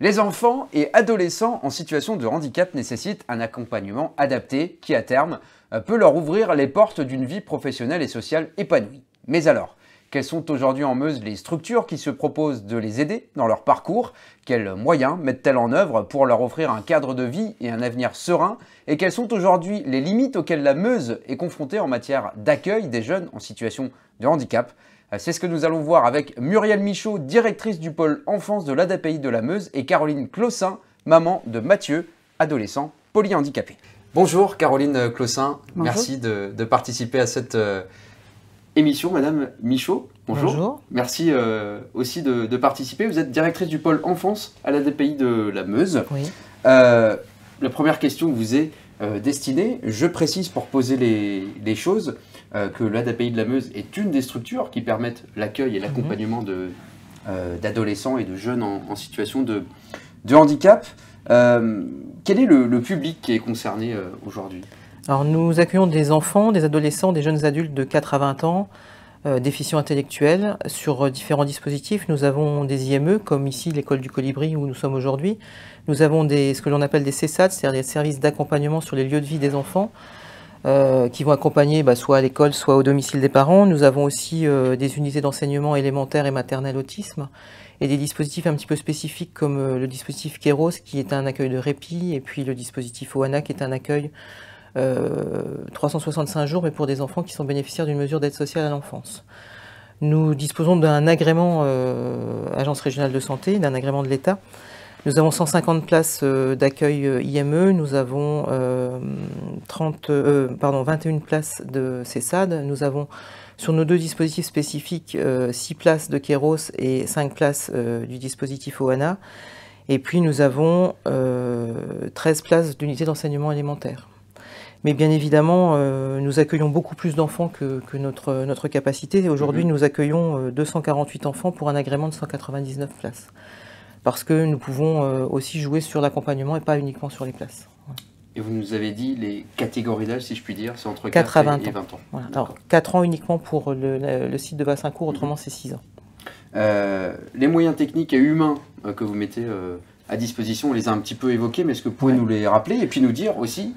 Les enfants et adolescents en situation de handicap nécessitent un accompagnement adapté qui, à terme, peut leur ouvrir les portes d'une vie professionnelle et sociale épanouie. Mais alors, quelles sont aujourd'hui en Meuse les structures qui se proposent de les aider dans leur parcours? Quels moyens mettent-elles en œuvre pour leur offrir un cadre de vie et un avenir serein? Et quelles sont aujourd'hui les limites auxquelles la Meuse est confrontée en matière d'accueil des jeunes en situation de handicap? C'est ce que nous allons voir avec Muriel Michaud, directrice du pôle enfance de l'ADAPI de la Meuse, et Caroline Clossin, maman de Mathieu, adolescent polyhandicapé. Bonjour Caroline Clossin, bonjour. Merci de participer à cette émission. Madame Michaud, bonjour. Bonjour. Merci aussi de participer. Vous êtes directrice du pôle enfance à l'ADAPI de la Meuse. Oui. La première question vous est destinée. Je précise pour poser les choses que l'ADAPI de la Meuse est une des structures qui permettent l'accueil et l'accompagnement d'adolescents et de jeunes en situation de handicap. Quel est le public qui est concerné aujourd'hui? Alors nous accueillons des enfants, des adolescents, des jeunes adultes de 4 à 20 ans, déficients intellectuels, sur différents dispositifs. Nous avons des IME, comme ici l'école du Colibri où nous sommes aujourd'hui. Nous avons ce que l'on appelle des CESAD, c'est-à-dire des services d'accompagnement sur les lieux de vie des enfants, qui vont accompagner soit à l'école, soit au domicile des parents. Nous avons aussi des unités d'enseignement élémentaire et maternel autisme, et des dispositifs un petit peu spécifiques comme le dispositif Kéros, qui est un accueil de répit, et puis le dispositif OANA, qui est un accueil 365 jours, mais pour des enfants qui sont bénéficiaires d'une mesure d'aide sociale à l'enfance. Nous disposons d'un agrément Agence régionale de santé, d'un agrément de l'État. Nous avons 150 places d'accueil IME, nous avons 21 places de CESAD, nous avons sur nos deux dispositifs spécifiques 6 places de Kéros et 5 places du dispositif OANA, et puis nous avons 13 places d'unités d'enseignement élémentaire. Mais bien évidemment, nous accueillons beaucoup plus d'enfants que notre capacité. Aujourd'hui, nous accueillons 248 enfants pour un agrément de 199 places. Parce que nous pouvons aussi jouer sur l'accompagnement et pas uniquement sur les places. Et vous nous avez dit les catégories d'âge, si je puis dire, c'est entre 4 à 20 et 20 ans. Voilà. Alors, 4 ans uniquement pour le site de Bassincourt, autrement c'est 6 ans. Les moyens techniques et humains que vous mettez à disposition, on les a un petit peu évoqués, mais est-ce que vous pouvez nous les rappeler et puis nous dire aussi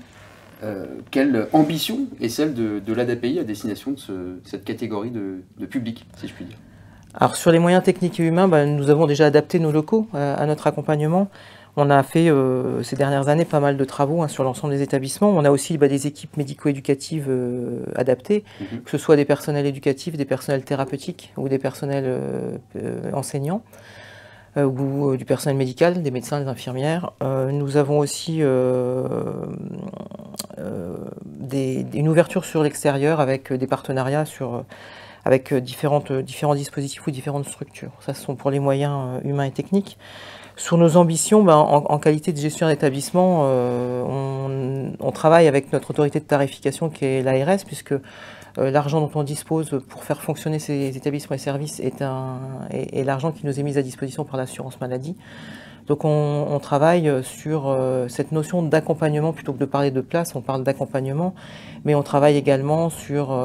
quelle ambition est celle de l'ADAPI à destination de cette catégorie de public, si je puis dire? Alors sur les moyens techniques et humains, nous avons déjà adapté nos locaux à notre accompagnement. On a fait ces dernières années pas mal de travaux sur l'ensemble des établissements. On a aussi des équipes médico-éducatives adaptées, que ce soit des personnels éducatifs, des personnels thérapeutiques ou des personnels enseignants ou du personnel médical, des médecins, des infirmières. Nous avons aussi une ouverture sur l'extérieur avec des partenariats avec différents dispositifs ou différentes structures. Ça, ce sont pour les moyens humains et techniques. Sur nos ambitions, en qualité de gestion d'établissement, on travaille avec notre autorité de tarification qui est l'ARS, puisque l'argent dont on dispose pour faire fonctionner ces établissements et services est l'argent qui nous est mis à disposition par l'assurance maladie. Donc on travaille sur cette notion d'accompagnement, plutôt que de parler de place, on parle d'accompagnement, mais on travaille également sur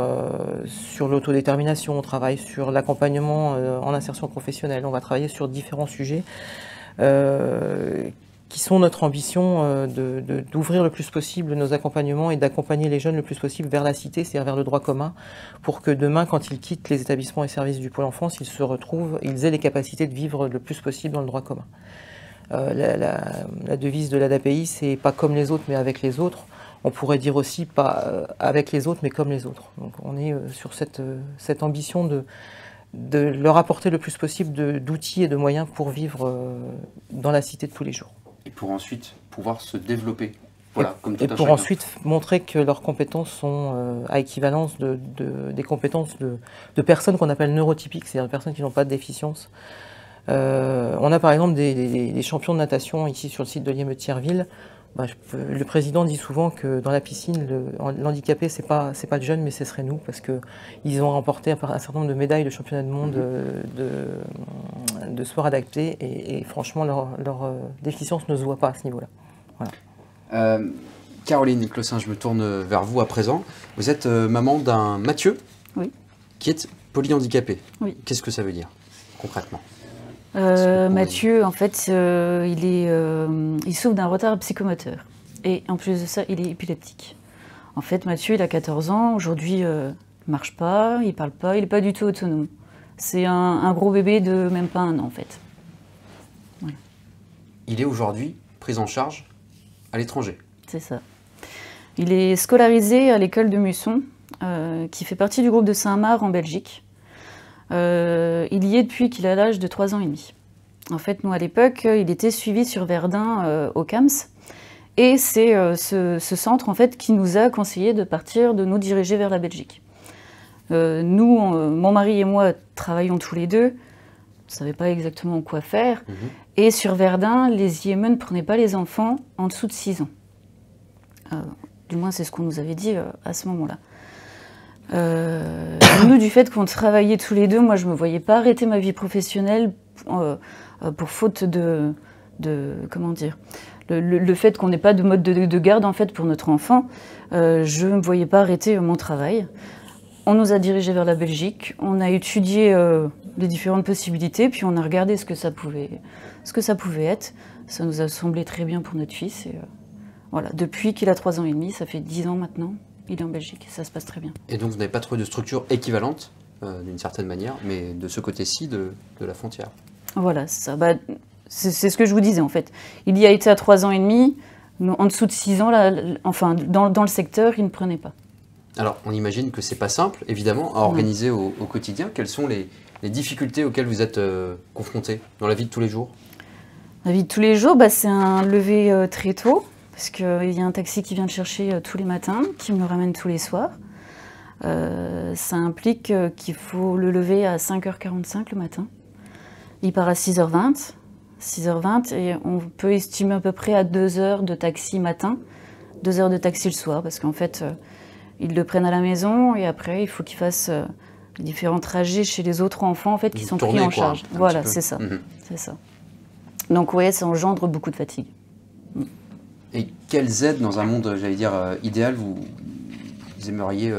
l'autodétermination, on travaille sur l'accompagnement en insertion professionnelle, on va travailler sur différents sujets qui sont notre ambition d'ouvrir le plus possible nos accompagnements et d'accompagner les jeunes le plus possible vers la cité, c'est-à-dire vers le droit commun, pour que demain, quand ils quittent les établissements et services du Pôle enfance, ils aient les capacités de vivre le plus possible dans le droit commun. La devise de l'ADAPI, c'est pas comme les autres, mais avec les autres. On pourrait dire aussi pas avec les autres, mais comme les autres. Donc on est sur cette ambition de leur apporter le plus possible d'outils et de moyens pour vivre dans la cité de tous les jours. Et pour ensuite pouvoir se développer. Voilà, et pour ensuite montrer que leurs compétences sont à équivalence des compétences de personnes qu'on appelle neurotypiques, c'est-à-dire des personnes qui n'ont pas de déficience. On a par exemple des champions de natation ici sur le site de l'IME de Thierville. Le président dit souvent que dans la piscine, l'handicapé, c'est pas le jeune, mais ce serait nous, parce qu'ils ont remporté un certain nombre de médailles de championnat de monde de sport adapté, et franchement, leur déficience ne se voit pas à ce niveau-là. Voilà. Caroline Clossin, je me tourne vers vous à présent. Vous êtes maman d'un Mathieu, oui, qui est polyhandicapé. Oui. Qu'est-ce que ça veut dire, concrètement? Mathieu, en fait, il souffre d'un retard psychomoteur. Et en plus de ça, il est épileptique. En fait, Mathieu, il a 14 ans. Aujourd'hui, il ne marche pas, il ne parle pas, il n'est pas du tout autonome. C'est un gros bébé de même pas 1 an, en fait. Voilà. Il est aujourd'hui pris en charge à l'étranger. C'est ça. Il est scolarisé à l'école de Musson, qui fait partie du groupe de Saint-Marc en Belgique. Il y est depuis qu'il a l'âge de 3 ans et demi. En fait, nous, à l'époque, il était suivi sur Verdun au CAMS. Et c'est ce centre, en fait, qui nous a conseillé de partir, de nous diriger vers la Belgique. Nous, mon mari et moi, travaillons tous les deux. On ne savait pas exactement quoi faire. Et sur Verdun, les IME ne prenaient pas les enfants en dessous de 6 ans. Du moins, c'est ce qu'on nous avait dit à ce moment-là. Nous, du fait qu'on travaillait tous les deux, moi, je ne me voyais pas arrêter ma vie professionnelle pour faute de comment dire, le fait qu'on n'ait pas de mode de garde, en fait, pour notre enfant. Je ne me voyais pas arrêter mon travail. On nous a dirigés vers la Belgique, on a étudié les différentes possibilités, puis on a regardé ce que ça pouvait être. Ça nous a semblé très bien pour notre fils. Et, voilà. Depuis qu'il a 3 ans et demi, ça fait 10 ans maintenant, il est en Belgique et ça se passe très bien. Et donc vous n'avez pas trouvé de structure équivalente, d'une certaine manière, mais de ce côté-ci de la frontière. Voilà, c'est ça. C'est ce que je vous disais en fait. Il y a été à 3 ans et demi, en dessous de 6 ans, là, enfin, dans le secteur, il ne prenait pas. Alors, on imagine que c'est pas simple, évidemment, à organiser au quotidien. Quelles sont les difficultés auxquelles vous êtes confrontés dans la vie de tous les jours? La vie de tous les jours, c'est un lever très tôt, parce qu'il y a un taxi qui vient le chercher tous les matins, qui me le ramène tous les soirs. Ça implique qu'il faut le lever à 5h45 le matin. Il part à 6h20. 6h20, et on peut estimer à peu près à 2 heures de taxi matin, 2 heures de taxi le soir, parce qu'en fait, ils le prennent à la maison, et après, il faut qu'ils fassent les différents trajets chez les autres enfants, en fait, qui sont pris en charge. Voilà, c'est ça, c'est ça. Donc, ouais, ça engendre beaucoup de fatigue. Et quelles aides, dans un monde, j'allais dire, idéal, vous aimeriez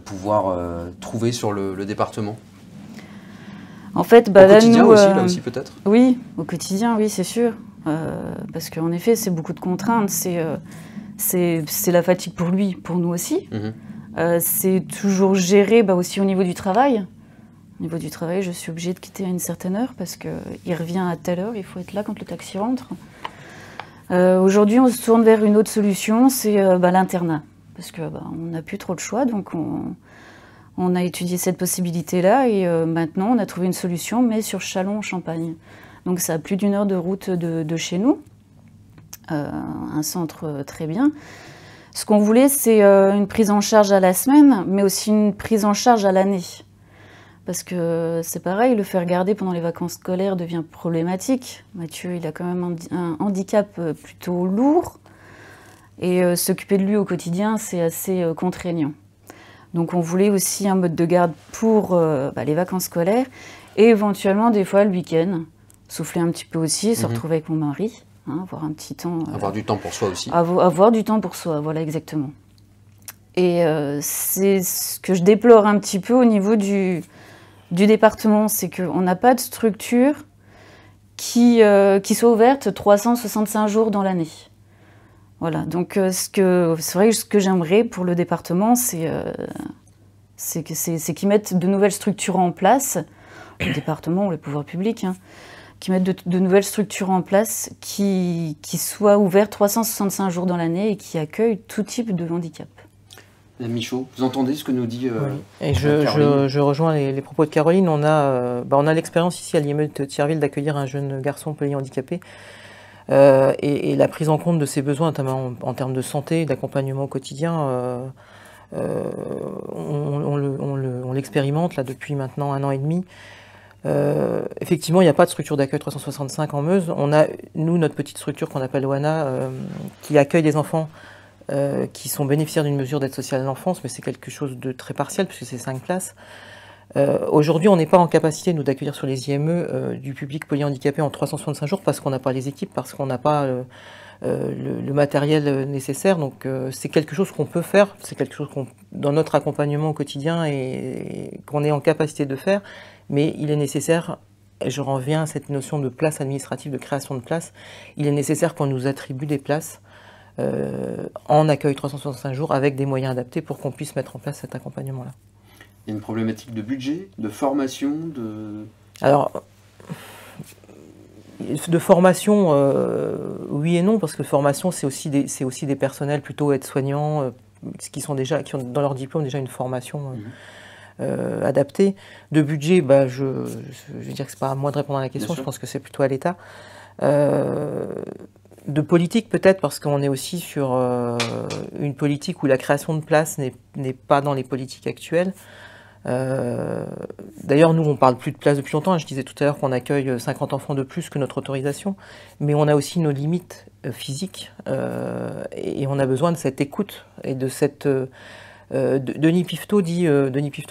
pouvoir trouver sur le département? En fait, au quotidien nous, aussi, là aussi peut-être? Oui, au quotidien, oui, c'est sûr. Parce qu'en effet, c'est beaucoup de contraintes. C'est la fatigue pour lui, pour nous aussi. C'est toujours géré aussi au niveau du travail. Au niveau du travail, je suis obligée de quitter à une certaine heure parce qu'il revient à telle heure, il faut être là quand le taxi rentre. Aujourd'hui, on se tourne vers une autre solution, c'est l'internat. Parce qu'on n'a plus trop de choix, donc on a étudié cette possibilité-là et maintenant on a trouvé une solution, mais sur Châlons-en-Champagne. Donc ça a plus d'1 heure de route de chez nous, un centre très bien. Ce qu'on voulait, c'est une prise en charge à la semaine, mais aussi une prise en charge à l'année. Parce que c'est pareil, le faire garder pendant les vacances scolaires devient problématique. Mathieu, il a quand même un handicap plutôt lourd, et s'occuper de lui au quotidien, c'est assez contraignant. Donc on voulait aussi un mode de garde pour les vacances scolaires et éventuellement des fois le week-end, souffler un petit peu aussi, se retrouver avec mon mari, avoir un petit temps. Avoir du temps pour soi aussi. Avoir du temps pour soi, voilà exactement. Et c'est ce que je déplore un petit peu au niveau du département, c'est qu'on n'a pas de structure qui soit ouverte 365 jours dans l'année. Voilà, donc c'est vrai que ce que j'aimerais pour le département, c'est qu'ils mettent de nouvelles structures en place, le département ou les pouvoirs publics, qui mettent de nouvelles structures en place qui soient ouvertes 365 jours dans l'année et qui accueillent tout type de handicap. Madame Michaud, vous entendez ce que nous dit oui. Et je rejoins les propos de Caroline. On a l'expérience ici à l'IME de Thierville d'accueillir un jeune garçon polyhandicapé. Et la prise en compte de ses besoins, notamment en termes de santé, d'accompagnement au quotidien, on l'expérimente là depuis maintenant 1 an et demi. Effectivement, il n'y a pas de structure d'accueil 365 en Meuse. On a, nous, notre petite structure qu'on appelle Oana, qui accueille des enfants qui sont bénéficiaires d'une mesure d'aide sociale à l'enfance, mais c'est quelque chose de très partiel puisque c'est 5 places. Aujourd'hui, on n'est pas en capacité, nous, d'accueillir sur les IME du public polyhandicapé en 365 jours parce qu'on n'a pas les équipes, parce qu'on n'a pas le matériel nécessaire. Donc, c'est quelque chose qu'on peut faire, c'est quelque chose dans notre accompagnement au quotidien et qu'on est en capacité de faire, mais il est nécessaire et je reviens à cette notion de place administrative, de création de place, il est nécessaire qu'on nous attribue des places en accueil 365 jours avec des moyens adaptés pour qu'on puisse mettre en place cet accompagnement-là. Il y a une problématique de budget, de formation, de... Alors, de formation, oui et non, parce que formation, c'est aussi des personnels plutôt aides-soignants qui ont dans leur diplôme déjà une formation adaptée. De budget, bah, je vais dire que c'est pas à moi de répondre à la question, je pense que c'est plutôt à l'État. De politique peut-être, parce qu'on est aussi sur une politique où la création de places n'est pas dans les politiques actuelles. D'ailleurs, nous, on parle plus de place depuis longtemps. Je disais tout à l'heure qu'on accueille 50 enfants de plus que notre autorisation, mais on a aussi nos limites physiques et on a besoin de cette écoute et de cette... Denis Pifteau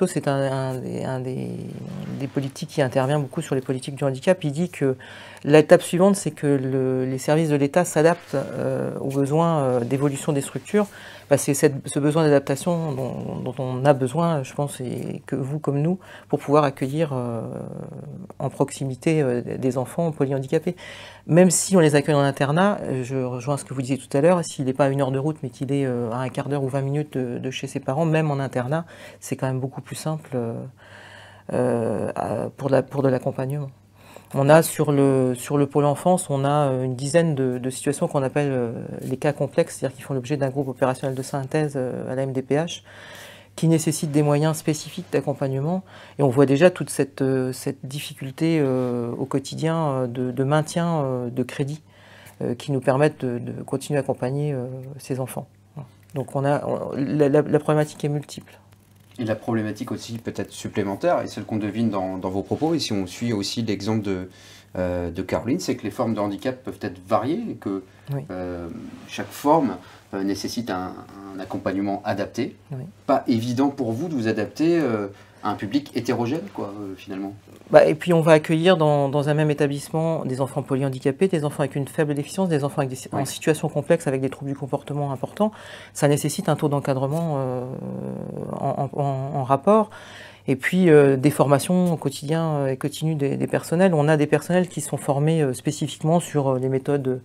c'est un des politiques qui intervient beaucoup sur les politiques du handicap. Il dit que l'étape suivante, c'est que les services de l'État s'adaptent aux besoins d'évolution des structures. Bah, c'est ce besoin d'adaptation dont on a besoin, je pense, et que vous comme nous, pour pouvoir accueillir en proximité des enfants polyhandicapés. Même si on les accueille en internat, je rejoins ce que vous disiez tout à l'heure, s'il n'est pas à 1 heure de route, mais qu'il est à un quart d'heure ou 20 minutes de chez ses parents, même en internat, c'est quand même beaucoup plus simple pour de l'accompagnement. On a sur le pôle enfance, on a une dizaine de situations qu'on appelle les cas complexes, c'est-à-dire qui font l'objet d'un groupe opérationnel de synthèse à la MDPH, qui nécessitent des moyens spécifiques d'accompagnement. Et on voit déjà toute cette difficulté au quotidien de maintien de crédit qui nous permettent de continuer à accompagner ces enfants. Donc la problématique est multiple. Et la problématique aussi peut-être supplémentaire, et celle qu'on devine dans vos propos, et si on suit aussi l'exemple de Caroline, c'est que les formes de handicap peuvent être variées, et que oui. Chaque forme nécessite un accompagnement adapté. Oui. Pas évident pour vous de vous adapter à un public hétérogène, finalement. Bah, et puis on va accueillir dans un même établissement des enfants polyhandicapés, des enfants avec une faible déficience, des enfants avec en situation complexe avec des troubles du comportement importants. Ça nécessite un taux d'encadrement en rapport. Et puis des formations au quotidien et continues des personnels. On a des personnels qui sont formés spécifiquement sur les méthodes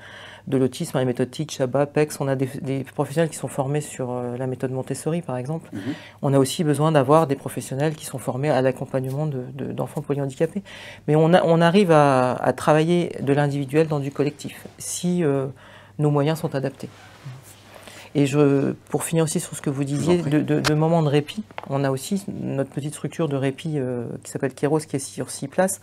de l'autisme, les méthodes Teach, ABA, PEX. On a des professionnels qui sont formés sur la méthode Montessori, par exemple. Mm-hmm. On a aussi besoin d'avoir des professionnels qui sont formés à l'accompagnement d'enfants polyhandicapés. Mais on arrive à travailler de l'individuel dans du collectif, si nos moyens sont adaptés. Et pour finir aussi sur ce que vous disiez, de moments de répit, on a aussi notre petite structure de répit qui s'appelle Kéros, qui est sur 6 places.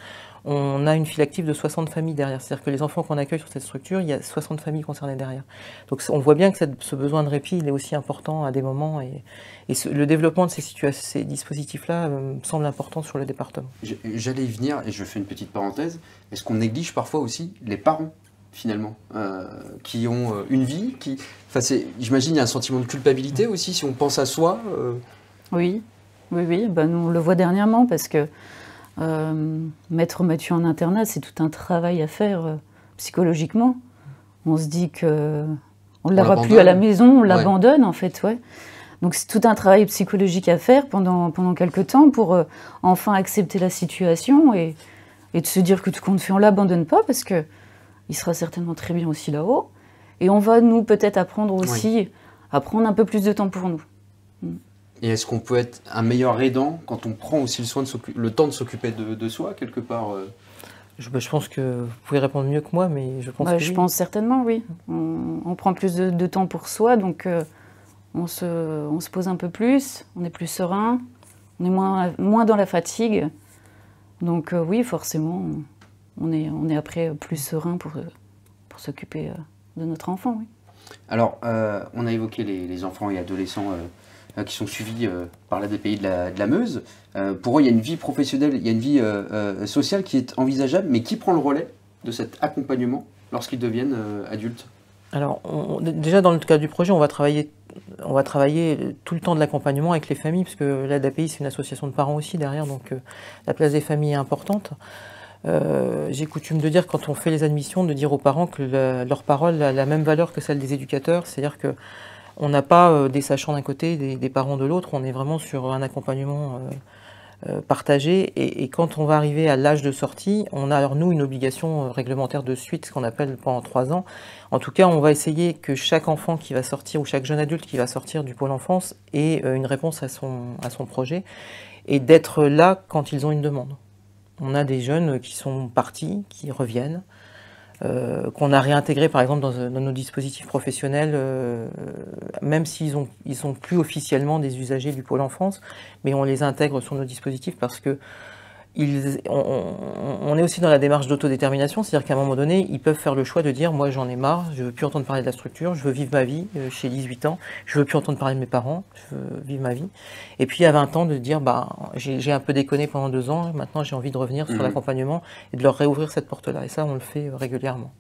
On a une file active de 60 familles derrière. C'est-à-dire que les enfants qu'on accueille sur cette structure, il y a 60 familles concernées derrière. Donc on voit bien que ce besoin de répit, il est aussi important à des moments. Et le développement de ces dispositifs-là me semble important sur le département. J'allais y venir, et je fais une petite parenthèse. Est-ce qu'on néglige parfois aussi les parents finalement, qui ont une vie, j'imagine il y a un sentiment de culpabilité aussi, si on pense à soi. Oui, ben, nous on le voit dernièrement, parce que mettre Mathieu en internat, c'est tout un travail à faire psychologiquement. On se dit qu'on ne l'aura plus à la maison, on l'abandonne en fait, ouais. Donc c'est tout un travail psychologique à faire pendant quelques temps pour enfin accepter la situation et de se dire que tout compte fait, on ne l'abandonne pas, parce que il sera certainement très bien aussi là-haut. Et on va, nous, peut-être apprendre aussi à prendre un peu plus de temps pour nous. Et est-ce qu'on peut être un meilleur aidant quand on prend aussi le temps de s'occuper de soi, quelque part je pense que vous pouvez répondre mieux que moi, mais je pense que je pense certainement, oui. On prend plus de temps pour soi, donc on se pose un peu plus, on est plus serein, on est moins dans la fatigue. Donc oui, forcément... On est après plus serein pour s'occuper de notre enfant. Oui. Alors, on a évoqué les enfants et adolescents qui sont suivis par l'ADPI de la Meuse. Pour eux, il y a une vie professionnelle, il y a une vie sociale qui est envisageable, mais qui prend le relais de cet accompagnement lorsqu'ils deviennent adultes? Alors, déjà dans le cadre du projet, on va travailler tout le temps de l'accompagnement avec les familles, parce que l'ADPI, c'est une association de parents aussi derrière, donc la place des familles est importante. J'ai coutume de dire, quand on fait les admissions, de dire aux parents que leur parole a la même valeur que celle des éducateurs, c'est-à-dire qu'on n'a pas des sachants d'un côté, des parents de l'autre, on est vraiment sur un accompagnement partagé. Et quand on va arriver à l'âge de sortie, on a alors nous une obligation réglementaire de suite, ce qu'on appelle pendant 3 ans. En tout cas, on va essayer que chaque enfant qui va sortir ou chaque jeune adulte qui va sortir du pôle enfance ait une réponse à son projet et d'être là quand ils ont une demande. On a des jeunes qui sont partis, qui reviennent, qu'on a réintégrés par exemple dans nos dispositifs professionnels, même s'ils sont plus officiellement des usagers du pôle enfance, mais on les intègre sur nos dispositifs parce que on est aussi dans la démarche d'autodétermination, c'est-à-dire qu'à un moment donné, ils peuvent faire le choix de dire « moi j'en ai marre, je veux plus entendre parler de la structure, je veux vivre ma vie chez 18 ans, je veux plus entendre parler de mes parents, je veux vivre ma vie ». Et puis à 20 ans de dire bah, « j'ai un peu déconné pendant 2 ans, maintenant j'ai envie de revenir sur l'accompagnement » et de leur réouvrir cette porte-là. Et ça, on le fait régulièrement.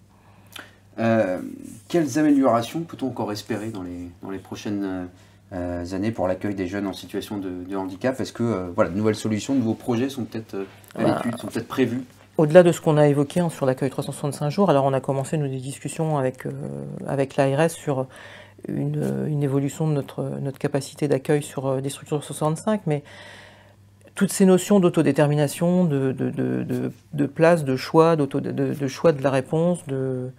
Quelles améliorations peut-on encore espérer dans les prochaines années pour l'accueil des jeunes en situation de handicap? Est-ce que voilà, de nouvelles solutions, de nouveaux projets sont peut-être à l'étude, sont peut-être prévus? Au-delà de ce qu'on a évoqué sur l'accueil 365 jours, alors on a commencé des discussions avec l'ARS sur une évolution de notre capacité d'accueil sur des structures 65, mais toutes ces notions d'autodétermination, de place, de choix, de choix de la réponse, de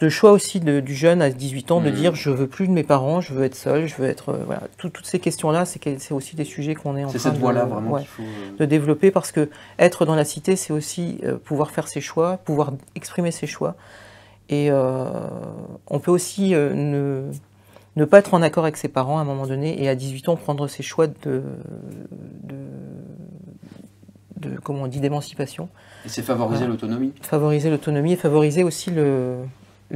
choix aussi du jeune à 18 ans de dire je veux plus de mes parents, je veux être seul, je veux être voilà, toutes ces questions-là, c'est aussi des sujets qu'on est en train de développer parce que être dans la cité, c'est aussi pouvoir faire ses choix, pouvoir exprimer ses choix et on peut aussi ne pas être en accord avec ses parents à un moment donné et à 18 ans prendre ses choix comment on dit, d'émancipation. Et c'est favoriser l'autonomie. Favoriser l'autonomie et favoriser aussi le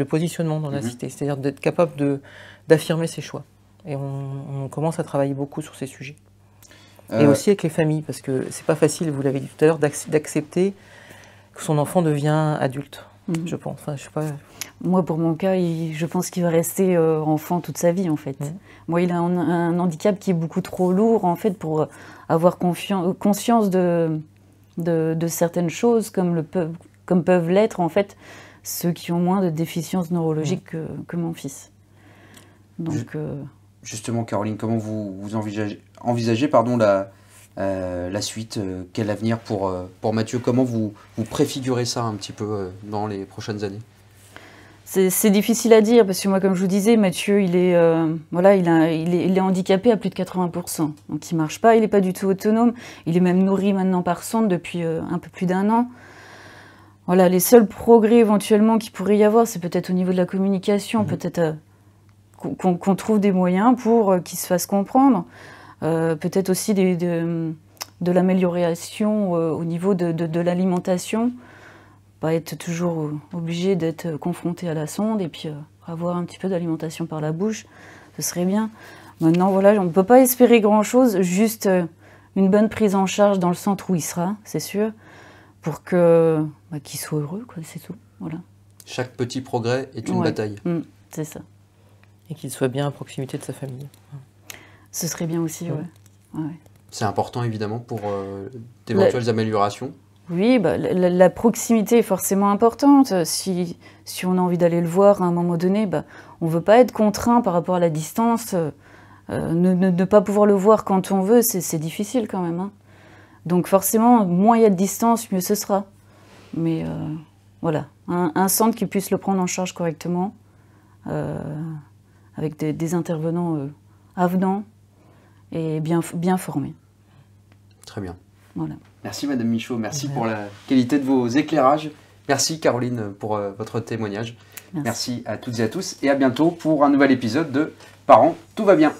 positionnement dans la cité, c'est-à-dire d'être capable d'affirmer ses choix. Et on commence à travailler beaucoup sur ces sujets. Et aussi avec les familles, parce que c'est pas facile, vous l'avez dit tout à l'heure, d'accepter que son enfant devient adulte, je pense. Enfin, je sais pas. Moi, pour mon cas, je pense qu'il va rester enfant toute sa vie, en fait. Moi, il a un handicap qui est beaucoup trop lourd, en fait, pour avoir conscience de certaines choses, comme peuvent l'être, en fait, ceux qui ont moins de déficiences neurologiques que mon fils. Donc, justement, Caroline, comment vous envisagez la suite? Quel avenir pour Mathieu? Comment vous préfigurez ça un petit peu dans les prochaines années? C'est difficile à dire, parce que moi, comme je vous disais, Mathieu, il est handicapé à plus de 80%. Donc il ne marche pas, il n'est pas du tout autonome. Il est même nourri maintenant par sonde depuis un peu plus d'1 an. Voilà, les seuls progrès éventuellement qu'il pourrait y avoir, c'est peut-être au niveau de la communication, peut-être qu'on trouve des moyens pour qu'il se fasse comprendre. Peut-être aussi de l'amélioration au niveau de l'alimentation. Pas être toujours obligé d'être confronté à la sonde et puis avoir un petit peu d'alimentation par la bouche, ce serait bien. Maintenant, voilà, on ne peut pas espérer grand-chose, juste une bonne prise en charge dans le centre où il sera, c'est sûr, pour qu'il soit heureux, quoi, c'est tout. Voilà. Chaque petit progrès est une bataille. C'est ça. Et qu'il soit bien à proximité de sa famille. Ce serait bien aussi, ouais. C'est important, évidemment, pour d'éventuelles améliorations. Oui, bah, la proximité est forcément importante. Si on a envie d'aller le voir à un moment donné, bah, on ne veut pas être contraint par rapport à la distance. Ne pas pouvoir le voir quand on veut, c'est difficile quand même. Hein. Donc forcément, moins il y a de distance, mieux ce sera. Mais voilà, un centre qui puisse le prendre en charge correctement, avec des intervenants avenants et bien formés. Très bien. Voilà. Merci Madame Michaud, merci pour la qualité de vos éclairages. Merci Caroline pour votre témoignage. Merci à toutes et à tous et à bientôt pour un nouvel épisode de Parents, tout va bien.